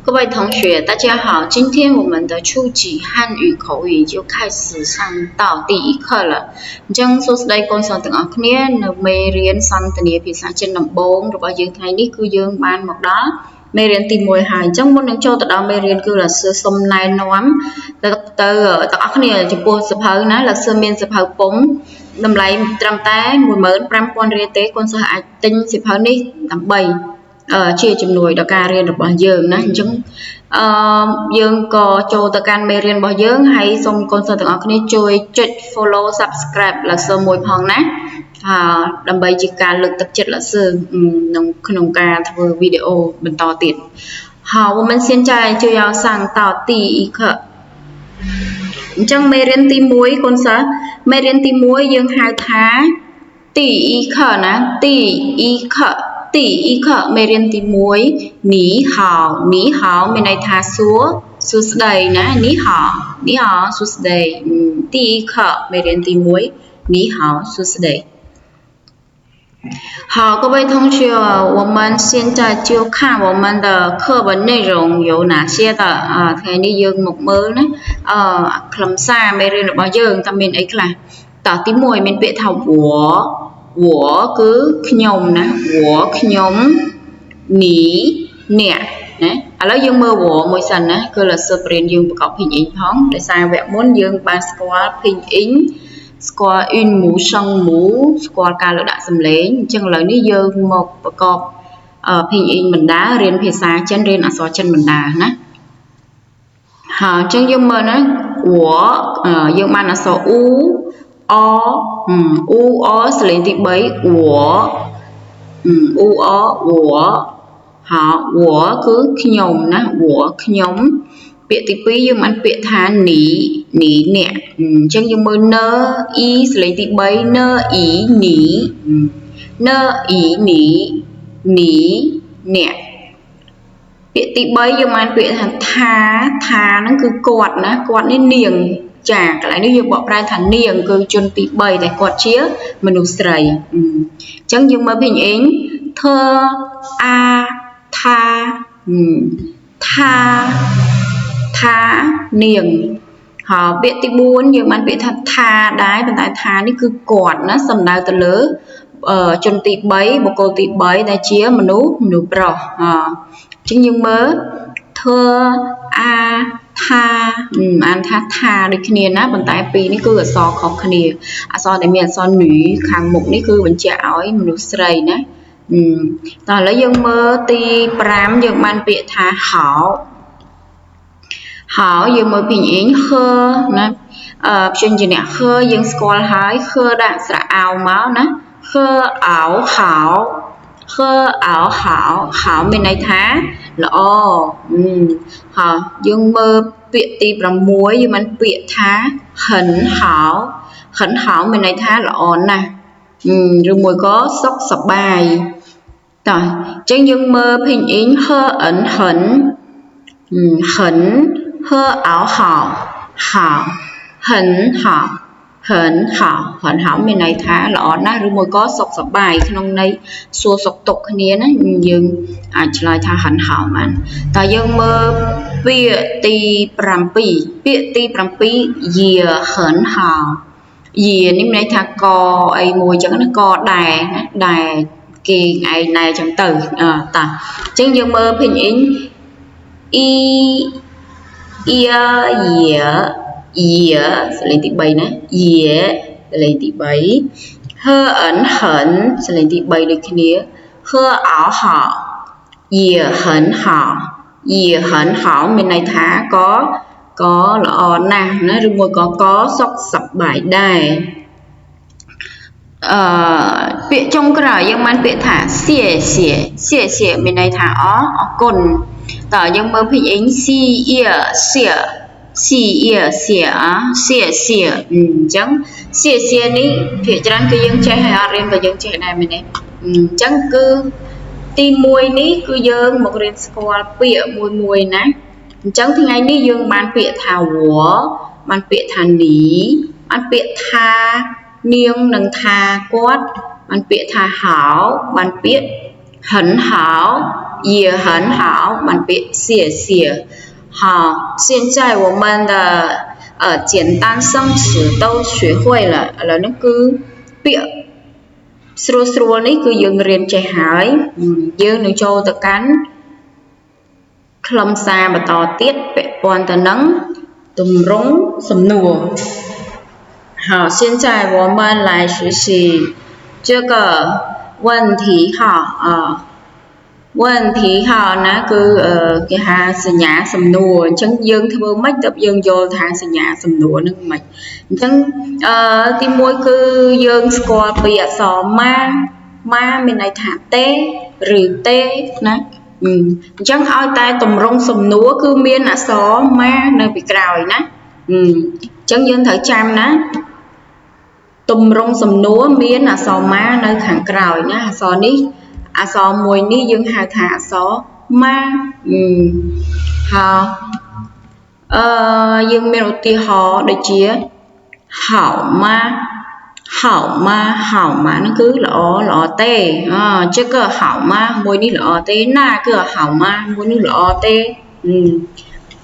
各位同学，大家好！今天我们的初级汉语口语就开始上到第一课了。ចឹងសួស្តីកូនសិស្សទាំងអស់គ្នានៅមេរៀនសន្ទនាភាសាចិនដំបូងរបស់យើងថ្ងៃនេះគឺយើងបានមកដល់មេរៀនទី1ហើយអញ្ចឹងមុននឹងចូលទៅដល់មេរៀនគឺលោកសើសុំណែនាំទៅទាំងអស់គ្នាចំពោះសភៅណាលោកសើមានសភៅពុម្ពតម្លៃត្រឹមតែ 15,000 រៀលទេកូនសិស្សអាចទិញសភៅនេះដើម្បីជាជំនួយដល់ការរៀនរបស់យើងណាអញ្ចឹងយើងក៏ចូលទៅកាន់មេរៀនរបស់យើងហើយសូមកូនសិស្សទាំងអស់គ្នាជួយចុច follow subscribe លោកសើមួយផងណាដើម្បីជាការលើកទឹកចិត្តលោកសើក្នុងការធ្វើវីដេអូបន្តទៀត好我们现在就要上到第一课អញ្ចឹងមេរៀនទី1កូនសិស្សមេរៀនទី1យើងហៅថា第一课ណា第一课第一课មេរៀនទី1你好你好មានន័យថាសួស្តីណា你好你好សួស្តី第一课មេរៀនទី1你好សួស្តី好，各位同学，我们现在就看我们的课文内容有哪些的ថ្ងៃនេះយើងមកមើលណាខ្លឹមសារមេរៀនរបស់យើងតើមានអីខ្លះតើទី1មានពាក្យថា我គឺខ្ញុំណា我ខ្ញុំ你អ្នកណាឥឡូវយើងមើល我មួយសិនណាគឺលោកសើបរៀនយើងប្រកប 拼音 ផងដោយសារវគ្គមុនយើងបានស្គាល់ 拼音 ស្គាល់ une mou សង mou ស្គាល់ការលើកដាក់សំឡេងអញ្ចឹងឥឡូវនេះយើងមកប្រកប 拼音 បណ្ដារៀនភាសាចិនរៀនអក្សរចិនបណ្ដាណាហើយអញ្ចឹងយើងមើលណា我យើងបានអក្សរ u o សលេងទី3我我好我គឺខ្ញុំណា我ខ្ញុំពាក្យទី2យើងបានពាក្យថានីអ្នកអញ្ចឹងយើងមើលណអ៊ីសលេងទី3ណអ៊ីនីណអ៊ីនីអ្នកពាក្យទី3យើងបានពាក្យថាហ្នឹងគឺគាត់ណាគាត់នេះនាងចាកន្លែងនេះយើងបកប្រែថានាងគឺជនទី3តែគាត់ជាមនុស្សស្រីអញ្ចឹងយើងមើលពីអ៊ីងធថានាងហើយពាក្យទី4យើងបានពាក្យថាដែរប៉ុន្តែថានេះគឺគាត់ណាសំដៅទៅលើជនទី3បុគ្គលទី3ដែលជាមនុស្សប្រុសអញ្ចឹងយើងមើលអានថាដូចគ្នាណាប៉ុន្តែពីរនេះគឺអក្សរខុសគ្នាអក្សរដែលមានអក្សរញីខាងមុខនេះគឺបញ្ជាក់ឲ្យមនុស្សស្រីណាតោះឥឡូវយើងមើលទី5យើងបានពាក្យថាហោយើងមើលពីអ៊ីងហឺណាព្យញ្ជនៈហឺយើងស្គាល់ហើយហឺដាក់ស្រអោមកណាហឺអោហោមានន័យថាល្អហើយយើងមើលពាក្យទី6យើងបានពាក្យថាហិនហោមានន័យថាល្អណាស់ឬមួយក៏សុខសប្បាយតោះអញ្ចឹងយើងមើលភីងអ៊ីងហឺអិនហិនហឺអោហោហិនហោមានន័យថាល្អណាស់ឬមួយក៏សុខសប្បាយក្នុងន័យសួរសុខទុក្ខគ្នាណាយើងអាចឆ្លើយថាហិនហោបានតើយើងមើលពាក្យទី7យាហិនហោយានេះមានន័យថាកអីមួយអញ្ចឹងណាកដែរគេឯងដែរអញ្ចឹងទៅតើអញ្ចឹងយើងមើលភីងអ៊ីងយាសលេងទី3ណាយាសលេងទី3ហឺអិនហិនសលេងទី3ដូចគ្នាហឺអោហោយាហិនហោមានន័យថាក៏ល្អណាស់ណាឬមួយក៏សុខសប្បាយដែរពាក្យចុងក្រោយយើងបានពាក្យថា谢谢មានន័យថាអរគុណតើយើងមើលពីអ៊ីងស៊ីអ៊ីសៀអញ្ចឹងសៀនេះភាគច្រើនគឺយើងចេះហើយអត់រៀនក៏យើងចេះដែរមែនទេអញ្ចឹងគឺទី1នេះគឺយើងមករៀនស្គាល់ពាក្យមួយណាអញ្ចឹងថ្ងៃនេះយើងបានពាក្យថាវបានពាក្យថានីបានពាក្យថានាងនិងថាគាត់បានពាក្យថាហោបានពាក្យហិនហោ也很好，蛮别谢谢。好，现在我们的简单生词都学会了，là nó cứ ពាក្យស្រួលៗនេះគឺយើងរៀនចេះហើយយើងនឹងចូលទៅកាន់ខ្លឹមសារបន្តទៀតពាក់ព័ន្ធទៅនឹងទម្រង់សំណួរ好现在我们来学习这个问题哈问题哈ណាគឺគេហៅសញ្ញាសំណួរអញ្ចឹងយើងធ្វើម៉េចទើបយើងយល់ថាសញ្ញាសំណួរនឹងម៉េចអញ្ចឹងទី1គឺយើងស្គាល់ពីអក្សរម៉ាមានន័យថាទេឬទេណាអញ្ចឹងឲ្យតែទម្រង់សំណួរគឺមានអក្សរម៉ានៅពីក្រោយណាអញ្ចឹងយើងត្រូវចាំណាទម្រង់សំណួរមានអក្សរម៉ានៅខាងក្រោយណាអក្សរនេះអក្សរមួយនេះយើងហៅថាអក្សរម៉ាហើយយើងមានឧទាហរណ៍ដូចជាហៅម៉ាហ្នឹងគឺល្អទេ这个好吗មួយនេះល្អទេណាគឺហៅម៉ាមួយនេះល្អទេ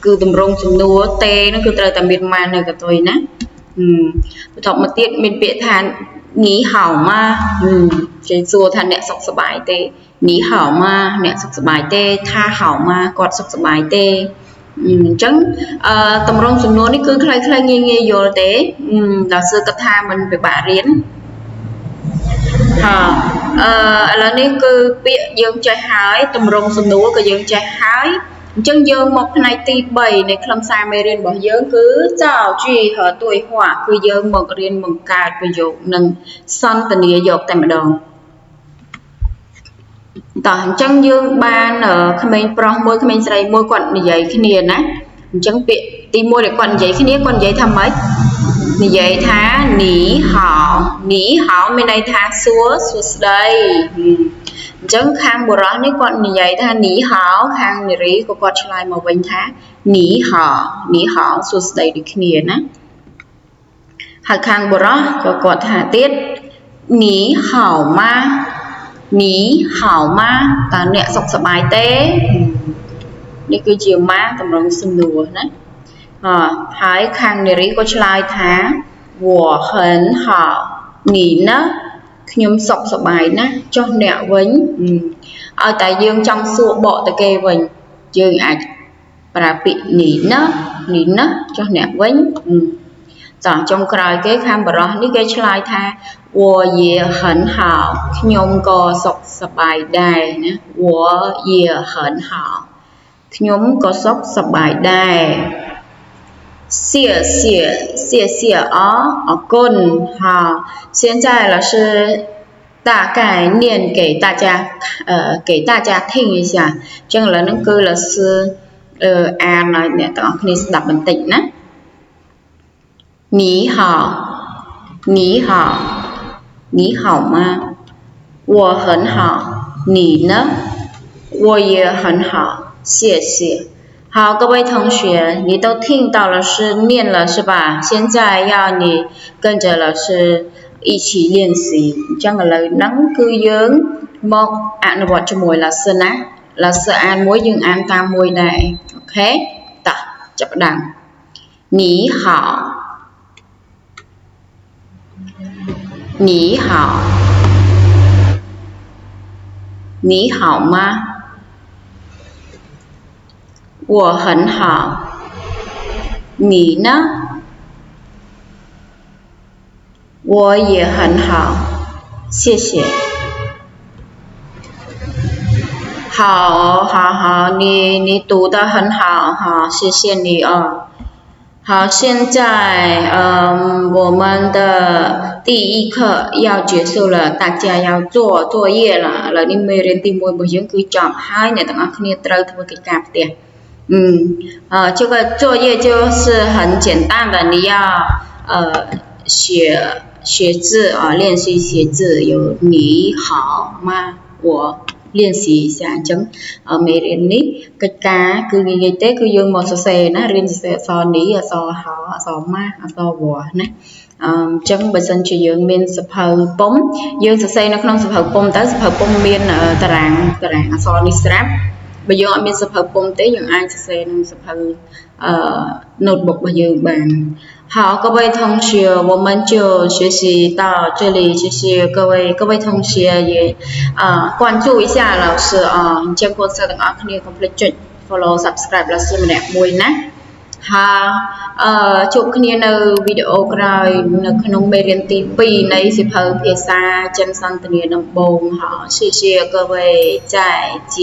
គឺទម្រង់សំណួរទេហ្នឹងគឺត្រូវតែមានម៉ានៅកន្ទុយណាបន្ទាប់មកទៀតមានពាក្យថានីហៅម៉ាគេសួរថាអ្នកសុខសប្បាយទេនីហៅម៉ាអ្នកសុខសប្បាយទេថាហៅម៉ាគាត់សុខសប្បាយទេអញ្ចឹងទម្រង់សំណួរនេះគឺខ្លីៗងាយយល់ទេដល់សួរគាត់ថាមិនពិបាករៀនឥឡូវនេះគឺពាក្យយើងចេះហើយទម្រង់សំណួរក៏យើងចេះហើយអញ្ចឹងយើងមកផ្នែកទី3នៃខ្លឹមសារមេរៀនរបស់យើងគឺ造句和对话គឺយើងមករៀនបង្កើតប្រយោគនិងសន្ទនាយកតែម្ដងតោះអញ្ចឹងយើងបានក្មេងប្រុសមួយក្មេងស្រីមួយគាត់និយាយគ្នាណាអញ្ចឹងពាក្យទី1ដែលគាត់និយាយគ្នាគាត់និយាយថាម៉េចនិយាយថានីហៅមានន័យថាសួស្ដីអញ្ចឹងខាងបុរសនេះគាត់និយាយថានីហៅខាងនារីក៏គាត់ឆ្លើយមកវិញថានីហៅសួស្ដីដូចគ្នាណាហើយខាងបុរសក៏គាត់ថាទៀតនីហៅម៉ាតើអ្នកសុខសប្បាយទេនេះគឺជាម៉ាទម្រង់សំណួរណាហើយខាងនារីក៏ឆ្លើយថា我很好你呢ខ្ញុំសុខសប្បាយណាស់ចុះអ្នកវិញឲ្យតែយើងចង់សួរបកទៅគេវិញយើងអាចប្រើពាក្យនីណាចុះអ្នកវិញចាចុងក្រោយគេខាងបរោះនេះគេឆ្លើយថា我也很好ខ្ញុំក៏សុខសប្បាយដែរណា我也很好ខ្ញុំក៏សុខសប្បាយដែរ谢谢អរគុណ好现在老师大概念给大家听一下ចឹងឥឡូវហ្នឹងគឺ老师អានឲ្យអ្នកទាំងអស់គ្នាស្ដាប់បន្តិចណា你好吗我很好你呢我也很好谢谢好各位同学你都听到老师念了是吧现在要你跟着老师一起练习អញ្ចឹងឥឡូវហ្នឹងគឺយើងមកអនុវត្តជាមួយ老师ណា老师អានមួយយើងអានតាមមួយដែរអូខេតោះចាប់ផ្ដើម你好你好吗我很好你呢我也很好谢谢好你读得很好好谢谢你好现在我们的第一课要结束了大家要做作业了ឥឡូវនេះមេរៀនទី1របស់យើងគឺចប់ហើយអ្នកទាំងអស់គ្នាត្រូវធ្វើកិច្ចការផ្ទះ这个作业就是很简单的你要写字练习写字有你好吗我练习一下ចឹងមេរៀននេះកិច្ចការគឺនិយាយទេគឺយើងមកសរសេរណារៀនសរសេរអក្សរនេះអក្សរហអក្សរម៉ាស់អក្សរវ៉ាណាចឹងបើសិនជាយើងមានសភៅពុម្ពយើងសរសេរនៅក្នុងសភៅពុម្ពទៅសភៅពុម្ពមានតារាងអក្សរនេះស្រាប់បើយើងអត់មានសភៅពុម្ពទេយើងអាចសរសេរក្នុងសភៅnotebook របស់យើងបាន好，各位同学，我们就学习到这里，谢谢各位同学也关注一下老师啊，ជាងកូនសិស្សទាំងអស់គ្នា complete ចុច follow subscribe 老师ម្នាក់មួយណាហើយជួបគ្នានៅវីដេអូក្រោយនៅក្នុងមេរៀនទី2នៃសៀវភៅភាសាចិនសន្ទនាដំបូងហ៎谢谢各位再见